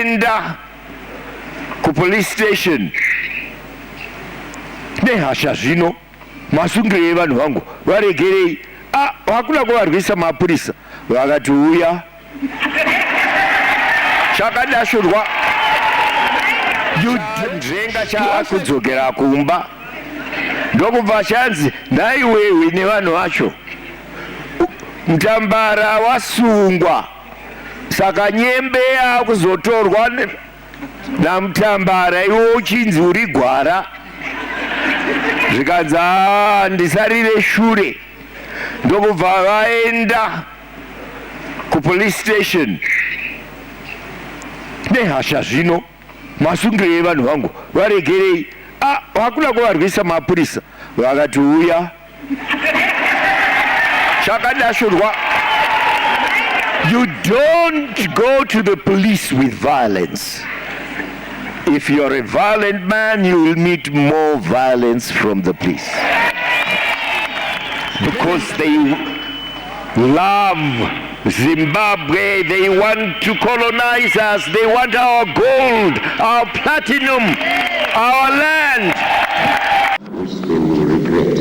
vaenda ku police station nehasha zvino masungire evanhu vangu varegerei. Hakuna kuvarwisa mapurisa, vakati uya chakadashurwa nzenga chaakudzokera kumba ndokubva chanzi naiwewe nevanhu vacho mutambara wasungwa, saka nyembe yakuzotorwa namutambara iwe uchinzi uri gwara. Zvikanzi ndisarire shure, ndokubva vaenda ku police station nehasha zvino masungire evanhu vangu varegerei. Hakuna kuvarwisa mapurisa, vakati uya chakadashurwa. You don't go to the police with violence. If you're a violent man, you will meet more violence from the police. Because they love Zimbabwe, they want to colonize us, they want our gold, our platinum, our land. Which they will regret.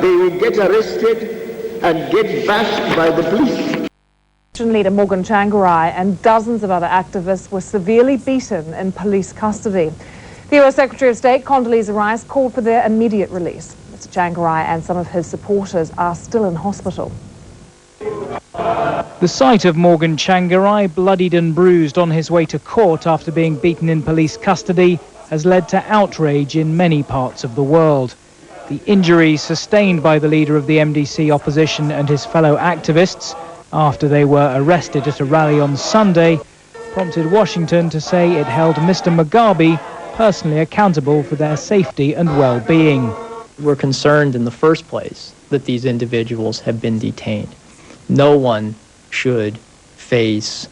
They will get arrested and get bashed by the police. Leader Morgan Tsvangirai and dozens of other activists were severely beaten in police custody. The US Secretary of State Condoleezza Rice called for their immediate release. Mr. Tsvangirai and some of his supporters are still in hospital. The sight of Morgan Tsvangirai bloodied and bruised on his way to court after being beaten in police custody has led to outrage in many parts of the world. The injuries sustained by the leader of the MDC opposition and his fellow activists after they were arrested at a rally on Sunday prompted Washington to say it held Mr. Mugabe personally accountable for their safety and well-being. We're concerned in the first place that these individuals have been detained. No one should face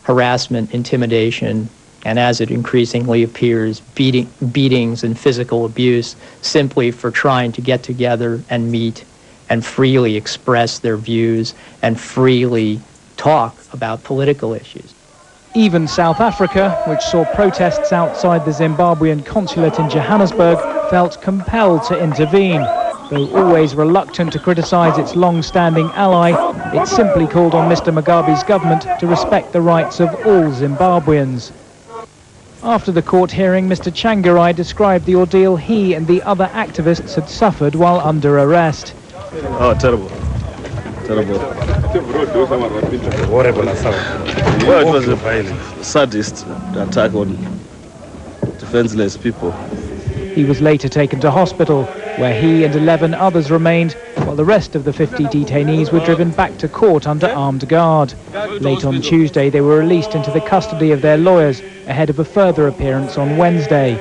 harassment, intimidation, and as it increasingly appears, beatings and physical abuse simply for trying to get together and meet and freely express their views and freely talk about political issues. Even South Africa, which saw protests outside the Zimbabwean consulate in Johannesburg, felt compelled to intervene. Though always reluctant to criticize its long-standing ally, it simply called on Mr. Mugabe's government to respect the rights of all Zimbabweans. After the court hearing, Mr. Tsvangirai described the ordeal he and the other activists had suffered while under arrest. Oh, terrible. Terrible. Horrible. Well, it was a violent, sadist attack on defenseless people. He was later taken to hospital, where he and 11 others remained, while the rest of the 50 detainees were driven back to court under armed guard. Late on Tuesday, they were released into the custody of their lawyers ahead of a further appearance on Wednesday.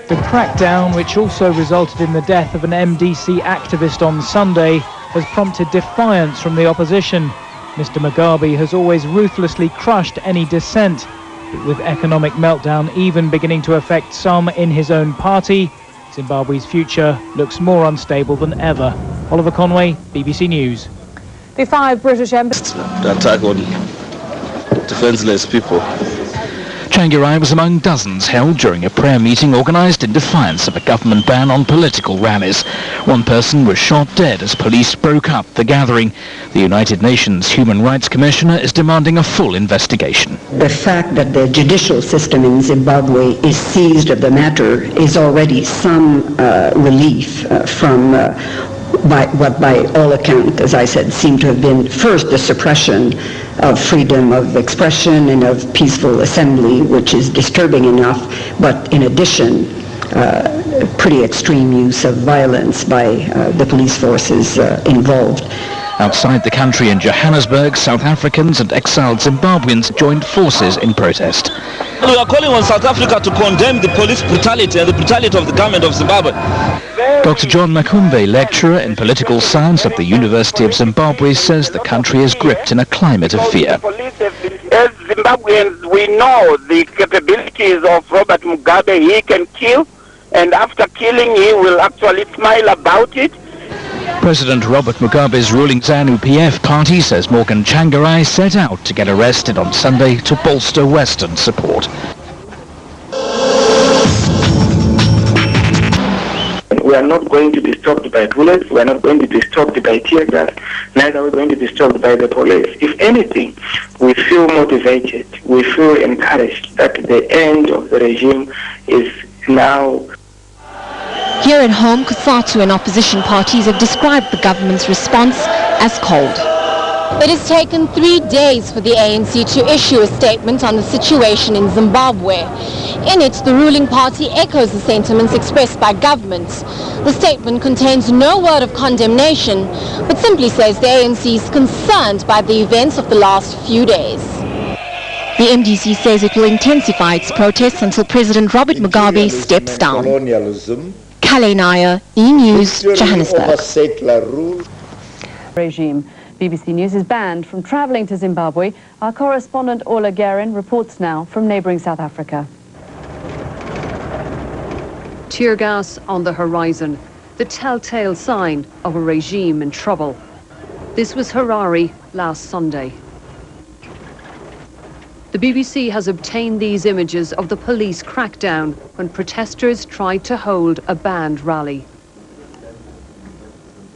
The crackdown, which also resulted in the death of an MDC activist on Sunday, has prompted defiance from the opposition. Mr. Mugabe has always ruthlessly crushed any dissent, but with economic meltdown even beginning to affect some in his own party, Zimbabwe's future looks more unstable than ever. Oliver Conway, BBC News. The 5 British embassies. The attack on defenseless people. Tsvangirai was among dozens held during a prayer meeting organised in defiance of a government ban on political rallies. One person was shot dead as police broke up the gathering. The United Nations Human Rights Commissioner is demanding a full investigation. The fact that the judicial system in Zimbabwe is seized of the matter is already some relief from by all accounts, as I said, seem to have been first the suppression of freedom of expression and of peaceful assembly, which is disturbing enough, but in addition, pretty extreme use of violence by the police forces involved. Outside the country in Johannesburg, South Africans and exiled Zimbabweans joined forces in protest. We are calling on South Africa to condemn the police brutality and the brutality of the government of Zimbabwe. Dr. John Makumbe, lecturer in political science at the University of Zimbabwe, says the country is gripped in a climate of fear. As Zimbabweans, we know the capabilities of Robert Mugabe. He can kill, and after killing, he will actually smile about it. President Robert Mugabe's ruling ZANU-PF party says Morgan Tsvangirai set out to get arrested on Sunday to bolster Western support. We are not going to be stopped by bullets, we are not going to be stopped by tear gas, neither are we going to be stopped by the police. If anything, we feel motivated, we feel encouraged that the end of the regime is now. Here at home, Kusatu and opposition parties have described the government's response as cold. It has taken 3 days for the ANC to issue a statement on the situation in Zimbabwe. In it, the ruling party echoes the sentiments expressed by government. The statement contains no word of condemnation, but simply says the ANC is concerned by the events of the last few days. The MDC says it will intensify its protests until President Robert Mugabe steps down. Kale Nair, E-News, Johannesburg. Regime. BBC News is banned from travelling to Zimbabwe. Our correspondent Ola Garin reports now from neighbouring South Africa. Tear gas on the horizon, the telltale sign of a regime in trouble. This was Harare last Sunday. The BBC has obtained these images of the police crackdown when protesters tried to hold a banned rally.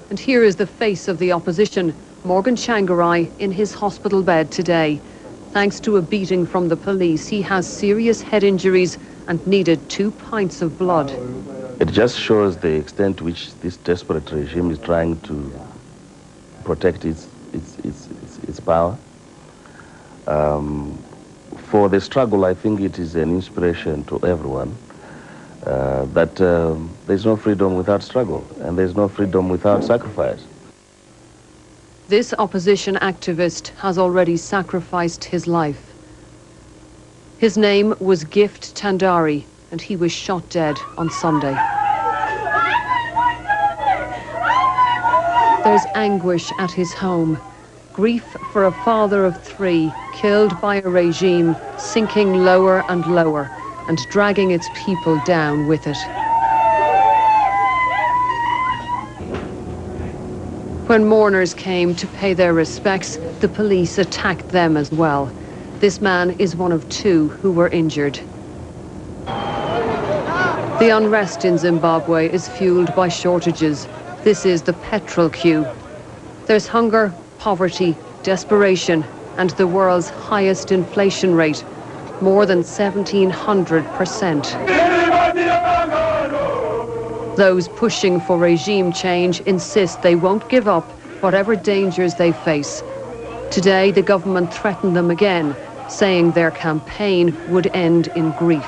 And here is the face of the opposition, Morgan Tsvangirai, in his hospital bed today. Thanks to a beating from the police, he has serious head injuries and needed 2 pints of blood. It just shows the extent to which this desperate regime is trying to protect its power. For the struggle, I think it is an inspiration to everyone that there's no freedom without struggle, and there's no freedom without sacrifice. This opposition activist has already sacrificed his life. His name was Gift Tandari, and he was shot dead on Sunday. There's anguish at his home. Grief for a father of 3 killed by a regime sinking lower and lower and dragging its people down with it. When mourners came to pay their respects, the police attacked them as well. This man is one of 2 who were injured. The unrest in Zimbabwe is fueled by shortages. This is the petrol queue. There's hunger, poverty, desperation, and the world's highest inflation rate, more than 1,700%. Those pushing for regime change insist they won't give up whatever dangers they face. Today, the government threatened them again, saying their campaign would end in grief.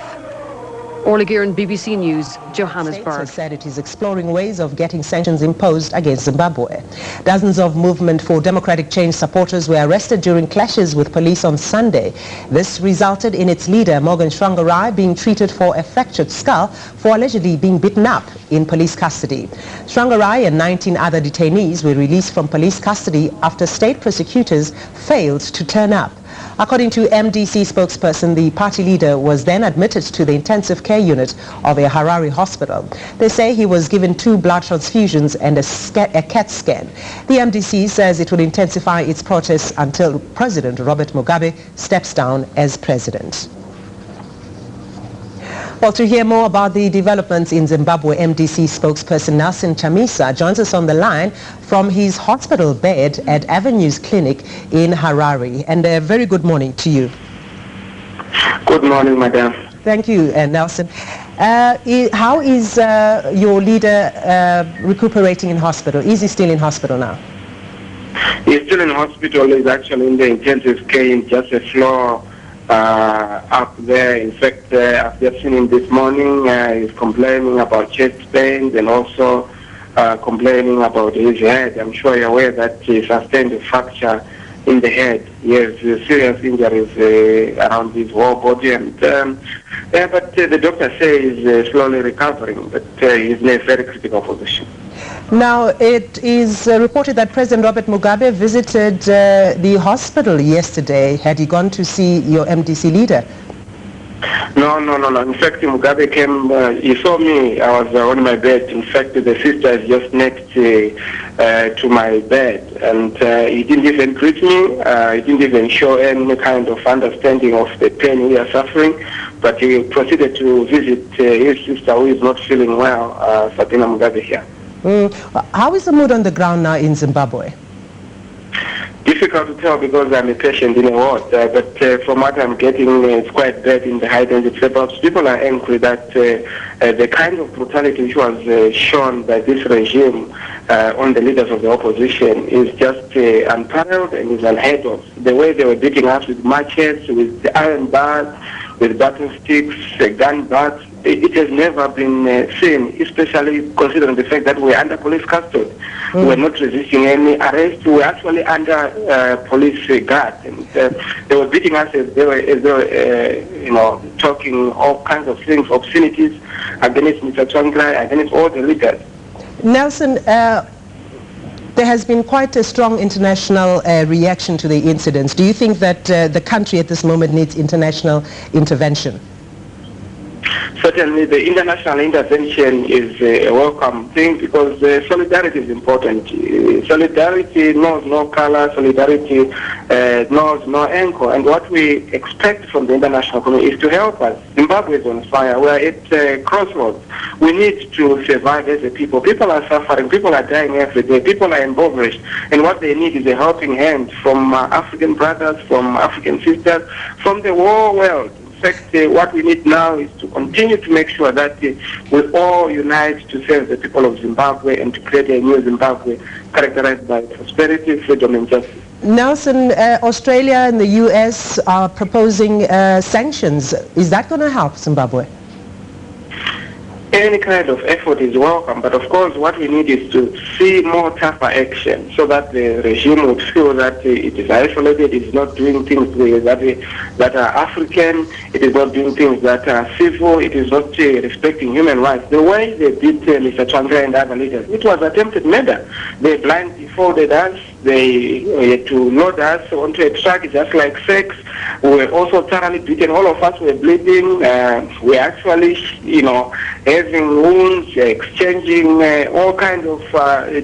Orla Gearan, BBC News, Johannesburg. States said it is exploring ways of getting sanctions imposed against Zimbabwe. Dozens of Movement for Democratic Change supporters were arrested during clashes with police on Sunday. This resulted in its leader, Morgan Tsvangirai, being treated for a fractured skull for allegedly being beaten up in police custody. Tsvangirai and 19 other detainees were released from police custody after state prosecutors failed to turn up. According to MDC spokesperson, the party leader was then admitted to the intensive care unit of a Harare hospital. They say he was given 2 blood transfusions and a CAT scan. The MDC says it will intensify its protests until President Robert Mugabe steps down as president. Well, to hear more about the developments in Zimbabwe, MDC spokesperson Nelson Chamisa joins us on the line from his hospital bed at Avenues Clinic in Harare. And a very good morning to you. Good morning, madam. Thank you, Nelson. How is your leader recuperating in hospital? Is he still in hospital now? He's still in hospital. He's actually in the intensive care in just a floor up there. In fact, I've just seen him this morning. He's complaining about chest pains and also complaining about his head. I'm sure you're aware that he sustained a fracture in the head. He has serious injuries around his whole body, and but the doctor says he's slowly recovering, but he's in a very critical position. Now, it is reported that President Robert Mugabe visited the hospital yesterday. Had he gone to see your MDC leader? No. In fact, Mugabe came, he saw me, I was on my bed. In fact, the sister is just next to my bed. And he didn't even greet me. He didn't even show any kind of understanding of the pain we are suffering. But he proceeded to visit his sister who is not feeling well, Fatima Mugabe here. How is the mood on the ground now in Zimbabwe? Difficult to tell because I'm a patient in a ward, but from what I'm getting, it's quite bad in the high density suburbs. People are angry that the kind of brutality which was shown by this regime on the leaders of the opposition is just unparalleled and is unheard of. The way they were beating us with machetes, with the iron bars, with battle sticks, gun bars, it has never been seen, especially considering the fact that we're under police custody. We're not resisting any arrest. We're actually under police guard. And they were beating us as they were, talking all kinds of things, obscenities against Mr. Tsvangirai, against all the leaders. Nelson, there has been quite a strong international reaction to the incidents. Do you think that the country at this moment needs international intervention? Certainly, the international intervention is a welcome thing because solidarity is important. Solidarity knows no color, solidarity knows no anchor. And what we expect from the international community is to help us. Zimbabwe is on fire. We are at crossroads. We need to survive as a people. People are suffering. People are dying every day. People are impoverished. And what they need is a helping hand from African brothers, from African sisters, from the whole world. In fact, what we need now is to continue to make sure that we all unite to serve the people of Zimbabwe and to create a new Zimbabwe characterized by prosperity, freedom, and justice. Nelson, Australia and the US are proposing sanctions. Is that going to help Zimbabwe? Any kind of effort is welcome, but of course what we need is to see more tougher action so that the regime would feel that it is isolated, it is not doing things that are African, it is not doing things that are civil, it is not respecting human rights. The way they did Mr. Tsvangirai and other leaders, it was attempted murder. They blindfolded us, they had to load us onto a truck just like sex. We were also thoroughly beaten. All of us were bleeding. We actually, having wounds, exchanging all kinds of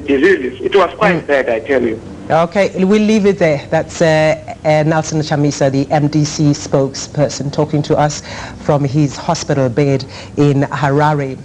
diseases. It was quite bad, I tell you. Okay, we'll leave it there. That's Nelson Chamisa, the MDC spokesperson, talking to us from his hospital bed in Harare.